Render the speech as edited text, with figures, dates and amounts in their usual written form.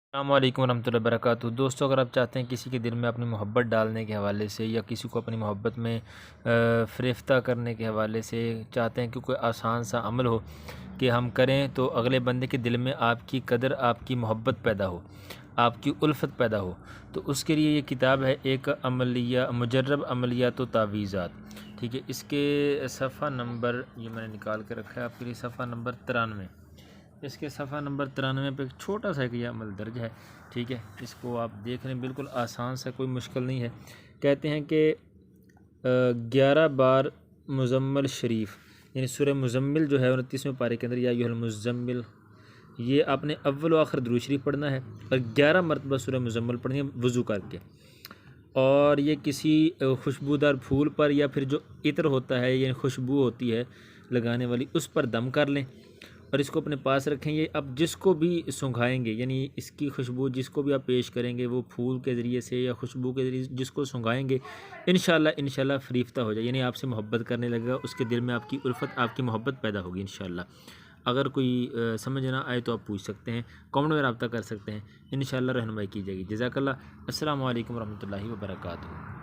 अस्सलाम वालेकुम रहमतुल्लाहि वबरकातुहू। दोस्तों, अगर आप चाहते हैं किसी के दिल में अपनी मोहब्बत डालने के हवाले से या किसी को अपनी मोहब्बत में फ़रेफ्ता करने के हवाले से चाहते हैं कि कोई आसान सा अमल हो कि हम करें तो अगले बंदे के दिल में आपकी कदर, आपकी मोहब्बत पैदा हो, आपकी उल्फ़त पैदा हो, तो उसके लिए ये किताब है एक अमलिया मुजर्रब अमलियात व तावीज़ात। ठीक है, इसके सफ़ा नंबर ये मैंने निकाल के रखा है आपके लिए, सफ़ा नंबर 93। इसके सफ़ा नंबर 93 पे एक छोटा सा एक ये अमल दर्ज है। ठीक है, इसको आप देख लें, बिल्कुल आसान सा, कोई मुश्किल नहीं है। कहते हैं कि 11 बार मुज़म्मिल शरीफ यानी सूरह मुज़म्मिल जो है 29वें पारे के अंदर या अय्युहल मुज़म्मिल, ये आपने अव्वल व आखिर दुरूद शरीफ पढ़ना है और 11 मरतबा सूरह मुज़म्मिल पढ़नी है वज़ू करके। और ये किसी खुशबूदार फूल पर या फिर जो इत्र होता है यानी खुशबू होती है लगाने वाली, उस पर दम कर लें और इसको अपने पास रखें। ये अब जिसको भी सुंघाएंगे यानी इसकी खुशबू जिसको भी आप पेश करेंगे, वो फूल के ज़रिए से या खुशबू के ज़रिए जिसको सुंघाएंगे, इंशाल्लाह फ़रीफ्ता हो जाए, यानी आपसे मोहब्बत करने लगेगा, उसके दिल में आपकी उल्फ़त, आपकी मोहब्बत पैदा होगी इंशाल्लाह। अगर कोई समझ ना आए तो आप पूछ सकते हैं, कमेंट में रब्ता कर सकते हैं, इंशाल्लाह रहनुमाई की जाएगी। जज़ाकल्लाह। अस्सलामु अलैकुम रहमतुल्लाहि व बरकातुहू।